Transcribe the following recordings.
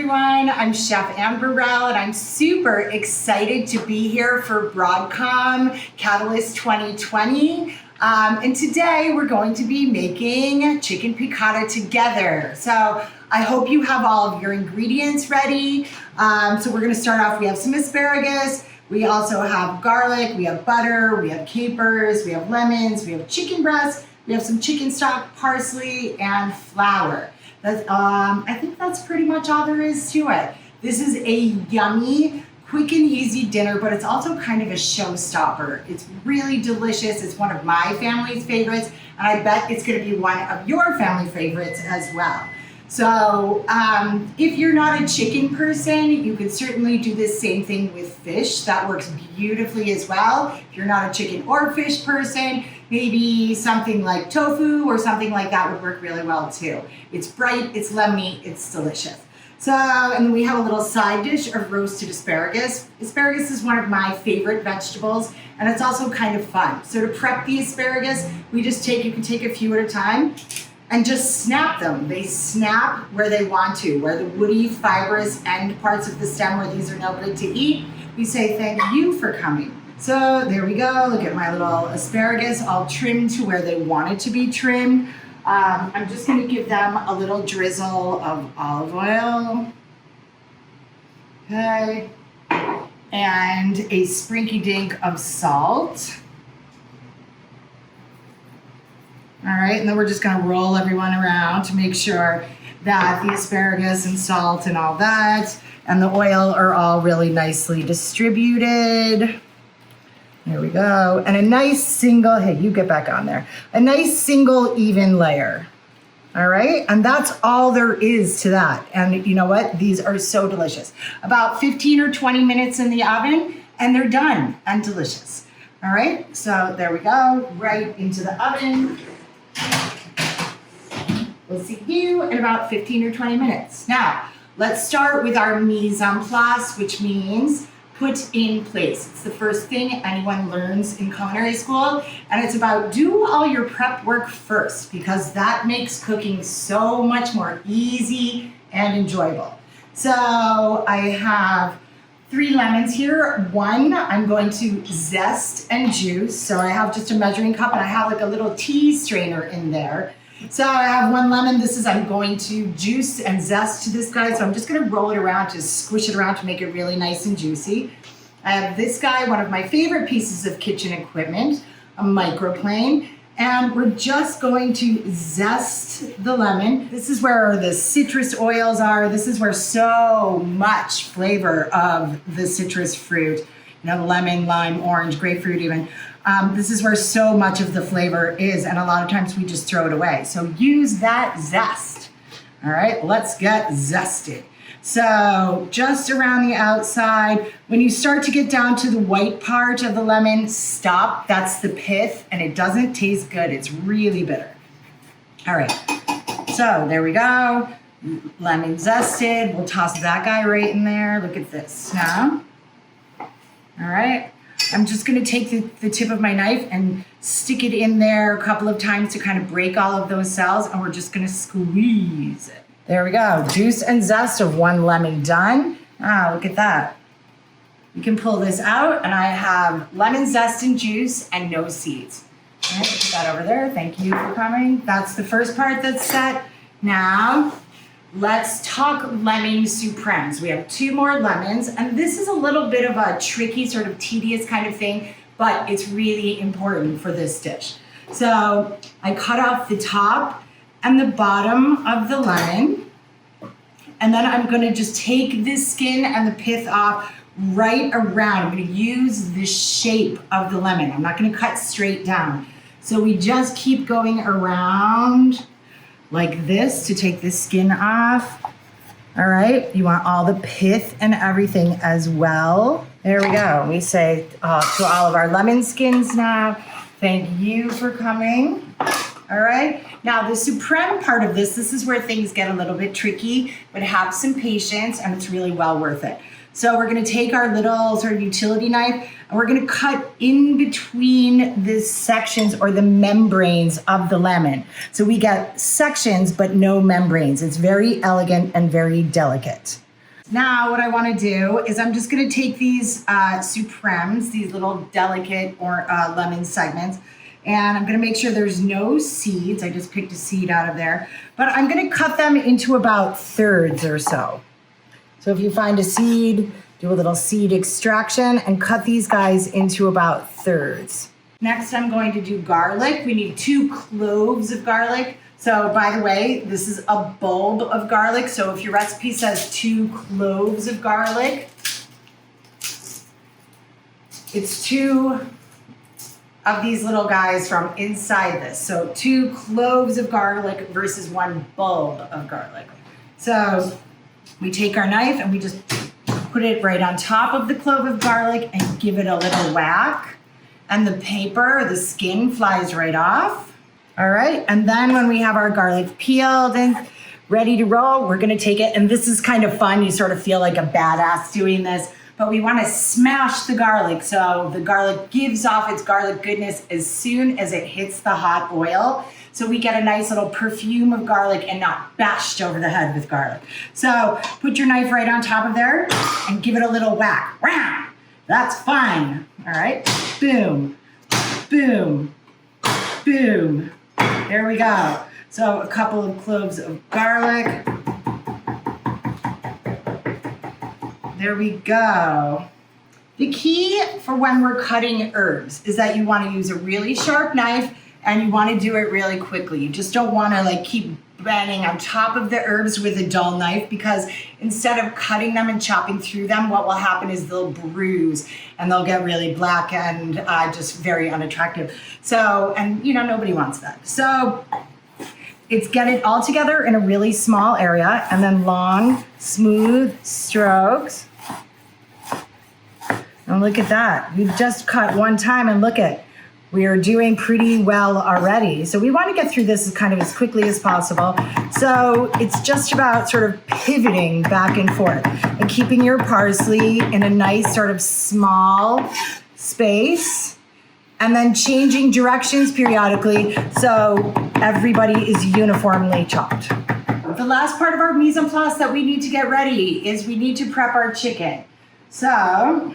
everyone. I'm Chef Burrell, and I'm super excited to be here for Broadcom Catalyst 2020. And today we're going to be making chicken piccata together. So I hope you have all of your ingredients ready. So we're going to start off. We have some asparagus. We also have garlic. We have butter. We have capers. We have lemons. We have chicken breast. We have some chicken stock, parsley, and flour. I think that's pretty much all there is to it. This is a yummy, quick and easy dinner, but it's also kind of a showstopper. It's really delicious. It's one of my family's favorites, and I bet it's going to be one of your family favorites as well. So if you're not a chicken person, you can certainly do this same thing with fish. That works beautifully as well. If you're not a chicken or fish person, maybe something like tofu or something like that would work really well too. It's bright, it's lemony, it's delicious. So, and then we have a little side dish of roasted asparagus. Asparagus is one of my favorite vegetables, and it's also kind of fun. So to prep the asparagus, you can take a few at a time and just snap them. They snap where they want to, where the woody, fibrous end parts of the stem where these are no good to eat. We say thank you for coming. So there we go. Look at my little asparagus, all trimmed to where they want it to be trimmed. I'm just gonna give them a little drizzle of olive oil. Okay. And a sprinky dink of salt. All right, and then we're just gonna roll everyone around to make sure that the asparagus and salt and all that and the oil are all really nicely distributed. There we go. And a nice single, hey, you get back on there. A nice single even layer. All right, and that's all there is to that. And you know what? These are so delicious. About 15 or 20 minutes in the oven and they're done and delicious. All right, so there we go, right into the oven. We'll see you in about 15 or 20 minutes. Now, let's start with our mise en place, which means put in place. It's the first thing anyone learns in culinary school, and it's about do all your prep work first, because that makes cooking so much more easy and enjoyable. So I have 3 lemons here. One I'm going to zest and juice. So I have just a measuring cup, and I have like a little tea strainer in there. So I have 1 lemon. I'm going to juice and zest this guy. So I'm just gonna roll it around, to squish it around to make it really nice and juicy. I have this guy, one of my favorite pieces of kitchen equipment, a microplane. And we're just going to zest the lemon. This is where the citrus oils are. This is where so much flavor of the citrus fruit, lemon, lime, orange, grapefruit even. This is where so much of the flavor is, and a lot of times we just throw it away. So use that zest. All right, let's get zested. So just around the outside, when you start to get down to the white part of the lemon, stop. That's the pith, and it doesn't taste good. It's really bitter. All right, so there we go. Lemon zested. We'll toss that guy right in there. Look at this now. All right. I'm just gonna take the tip of my knife and stick it in there a couple of times to kind of break all of those cells, and we're just gonna squeeze it. There we go, juice and zest of 1 lemon done. Look at that. You can pull this out, and I have lemon zest and juice and no seeds. All right, put that over there, thank you for coming. That's the first part that's set. Now, let's talk lemon supremes. We have 2 more lemons, and this is a little bit of a tricky, sort of tedious kind of thing, but it's really important for this dish. So I cut off the top and the bottom of the lemon, and then I'm gonna just take this skin and the pith off right around. I'm gonna use the shape of the lemon. I'm not gonna cut straight down. So we just keep going around like this to take the skin off. All right, you want all the pith and everything as well. There we go. We say to all of our lemon skins now, thank you for coming. All right, now the supreme part of this is where things get a little bit tricky, but have some patience, and it's really well worth it. So we're gonna take our little sort of utility knife, and we're gonna cut in between the sections or the membranes of the lemon. So we get sections, but no membranes. It's very elegant and very delicate. Now what I want to do is I'm just going to take these supremes, these little delicate or lemon segments, and I'm going to make sure there's no seeds. I just picked a seed out of there, but I'm going to cut them into about thirds or so. So if you find a seed, do a little seed extraction and cut these guys into about thirds. Next, I'm going to do garlic. We need 2 cloves of garlic. So by the way, this is a bulb of garlic. So if your recipe says 2 cloves of garlic, it's 2 of these little guys from inside this. So 2 cloves of garlic versus 1 bulb of garlic. So we take our knife and we just put it right on top of the clove of garlic and give it a little whack. And the paper, the skin flies right off. All right, and then when we have our garlic peeled and ready to roll, we're gonna take it, and this is kind of fun. You sort of feel like a badass doing this, but we wanna smash the garlic so the garlic gives off its garlic goodness as soon as it hits the hot oil. So we get a nice little perfume of garlic and not bashed over the head with garlic. So put your knife right on top of there and give it a little whack. Wham! That's fine. All right, boom, boom, boom. There we go. So a couple of cloves of garlic. There we go. The key for when we're cutting herbs is that you want to use a really sharp knife and you want to do it really quickly. You just don't want to like keep banging on top of the herbs with a dull knife, because instead of cutting them and chopping through them, what will happen is they'll bruise and they'll get really black and just very unattractive. So, and you know, nobody wants that. So it's get it all together in a really small area and then long, smooth strokes. And look at that. We've just cut one time and look at, we are doing pretty well already. So we want to get through this as quickly as possible. So it's just about sort of pivoting back and forth and keeping your parsley in a nice sort of small space and then changing directions periodically so everybody is uniformly chopped. The last part of our mise en place that we need to get ready is we need to prep our chicken. So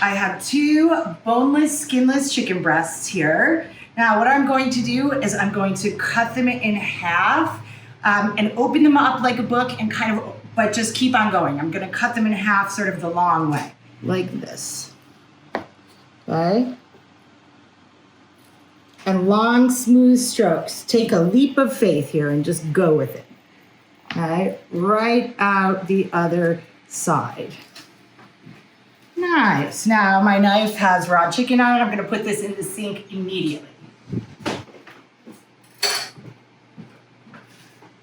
I have 2 boneless, skinless chicken breasts here. Now what I'm going to do is I'm going to cut them in half and open them up like a book and but just keep on going. I'm gonna cut them in half sort of the long way, like this, okay? And long, smooth strokes. Take a leap of faith here and just go with it, okay? Right out the other side. Nice. Now my knife has raw chicken on it. I'm going to put this in the sink immediately.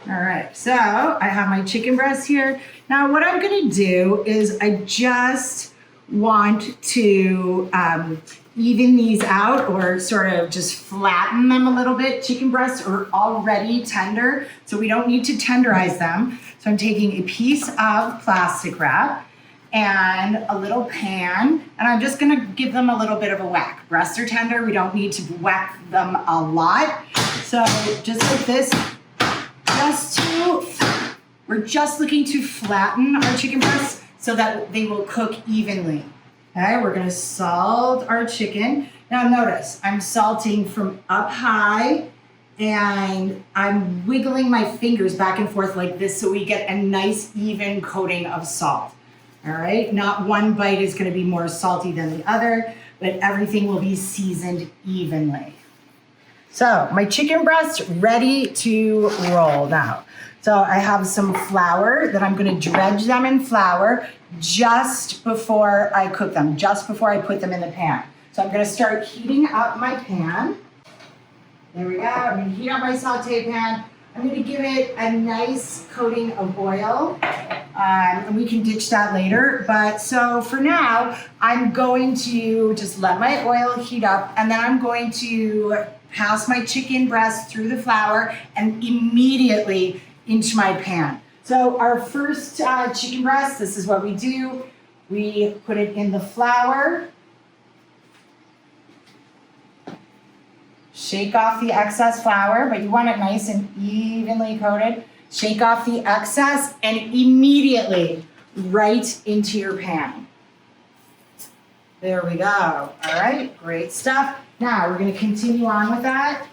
All right, so I have my chicken breast here. Now what I'm going to do is I just want to even these out or sort of just flatten them a little bit. Chicken breasts are already tender, so we don't need to tenderize them. So I'm taking a piece of plastic wrap and a little pan, and I'm just gonna give them a little bit of a whack. Breasts are tender, we don't need to whack them a lot. So just like this, we're just looking to flatten our chicken breasts so that they will cook evenly. Okay, we're gonna salt our chicken. Now notice, I'm salting from up high and I'm wiggling my fingers back and forth like this so we get a nice even coating of salt. All right, not one bite is gonna be more salty than the other, but everything will be seasoned evenly. So my chicken breasts ready to roll now. So I have some flour that I'm gonna dredge them in flour just before I cook them, just before I put them in the pan. So I'm gonna start heating up my pan. There we go, I'm gonna heat up my saute pan. I'm gonna give it a nice coating of oil, and we can ditch that later. But so for now, I'm going to just let my oil heat up, and then I'm going to pass my chicken breast through the flour and immediately into my pan. So our first chicken breast, this is what we do. We put it in the flour, shake off the excess flour, but you want it nice and evenly coated. Shake off the excess and immediately right into your pan. There we go. All right, great stuff. Now we're gonna continue on with that.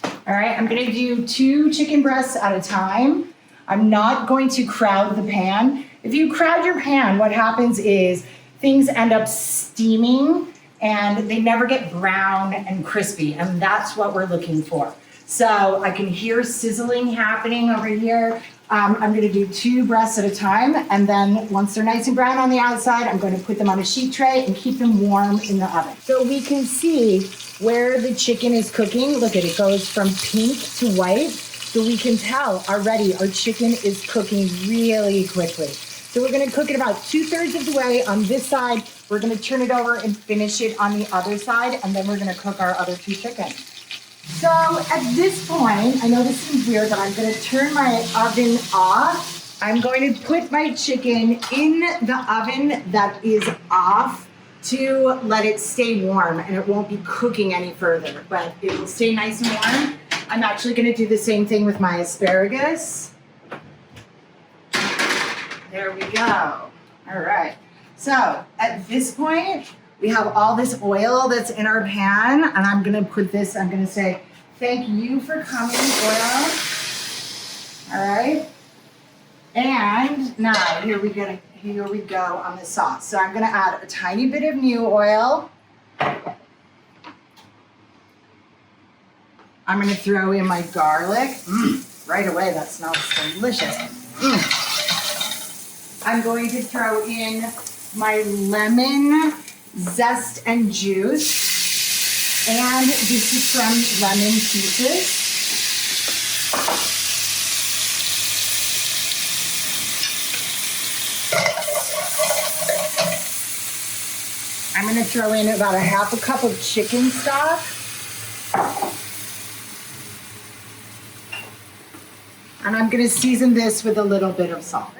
All right, I'm gonna do 2 chicken breasts at a time. I'm not going to crowd the pan. If you crowd your pan, what happens is things end up steaming and they never get brown and crispy, and that's what we're looking for. So I can hear sizzling happening over here. I'm gonna do 2 breasts at a time, and then once they're nice and brown on the outside, I'm gonna put them on a sheet tray and keep them warm in the oven. So we can see where the chicken is cooking. Look at it, goes from pink to white. So we can tell already our chicken is cooking really quickly. So we're gonna cook it about 2/3 of the way on this side. We're gonna turn it over and finish it on the other side, and then we're gonna cook our other 2 chickens. So at this point, I know this seems weird, but I'm gonna turn my oven off. I'm going to put my chicken in the oven that is off to let it stay warm, and it won't be cooking any further, but it will stay nice and warm. I'm actually gonna do the same thing with my asparagus. There we go. All right. So at this point, we have all this oil that's in our pan, and I'm gonna put this, I'm gonna say, thank you for coming, oil. All right. And now here we go on the sauce. So I'm gonna add a tiny bit of new oil. I'm gonna throw in my garlic. Right away, that smells delicious. I'm going to throw in my lemon zest and juice, and this is from lemon pieces. I'm going to throw in about a 1/2 cup of chicken stock. And I'm going to season this with a little bit of salt.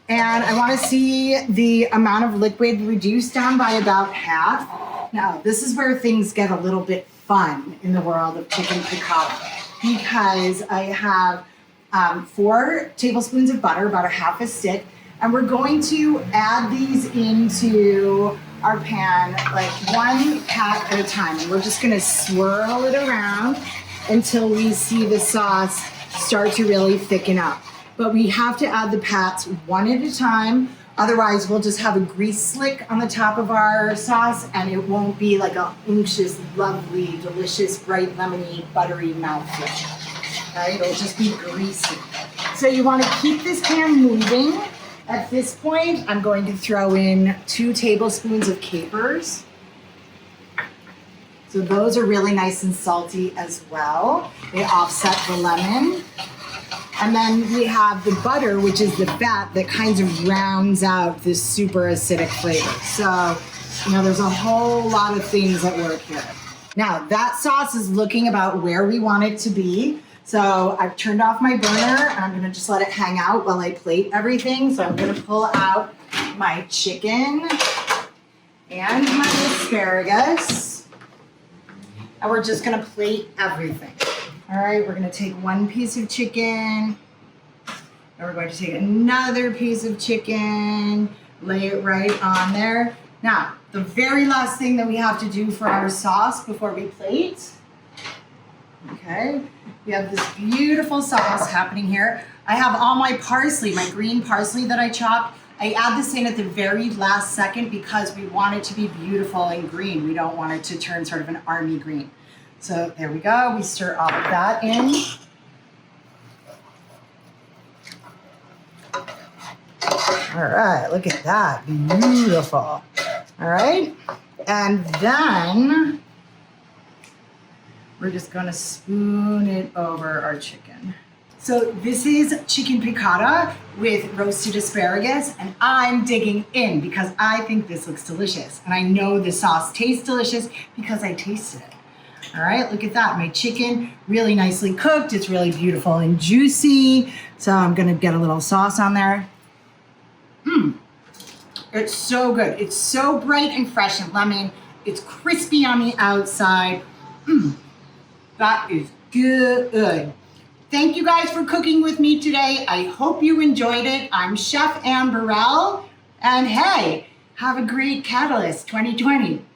And I want to see the amount of liquid reduced down by about 1/2. Now, this is where things get a little bit fun in the world of chicken piccata, because I have 4 tablespoons of butter, about a 1/2 a stick, and we're going to add these into our pan like 1 pat at a time. And we're just going to swirl it around until we see the sauce start to really thicken up. But we have to add the pats 1 at a time. Otherwise, we'll just have a grease slick on the top of our sauce, and it won't be like a unctuous, lovely, delicious, bright, lemony, buttery mouthfeel. Right? It'll just be greasy. So you want to keep this pan moving. At this point, I'm going to throw in 2 tablespoons of capers. So those are really nice and salty as well. They offset the lemon. And then we have the butter, which is the fat that kind of rounds out this super acidic flavor. So, there's a whole lot of things at work here. Now, that sauce is looking about where we want it to be. So I've turned off my burner, and I'm gonna just let it hang out while I plate everything. So I'm gonna pull out my chicken and my asparagus, and we're just gonna plate everything. All right, we're gonna take 1 piece of chicken, and we're going to take another piece of chicken, lay it right on there. Now, the very last thing that we have to do for our sauce before we plate, okay, we have this beautiful sauce happening here. I have all my parsley, my green parsley that I chopped. I add this in at the very last second because we want it to be beautiful and green. We don't want it to turn sort of an army green. So there we go. We stir all of that in. All right, look at that. Beautiful. All right. And then we're just gonna spoon it over our chicken. So this is chicken piccata with roasted asparagus, and I'm digging in because I think this looks delicious. And I know the sauce tastes delicious because I tasted it. All right, look at that. My chicken, really nicely cooked. It's really beautiful and juicy. So I'm gonna get a little sauce on there. It's so good. It's so bright and fresh and lemon. It's crispy on the outside. That is good. Thank you guys for cooking with me today. I hope you enjoyed it. I'm Chef Burrell, and hey, have a great Catalyst 2020.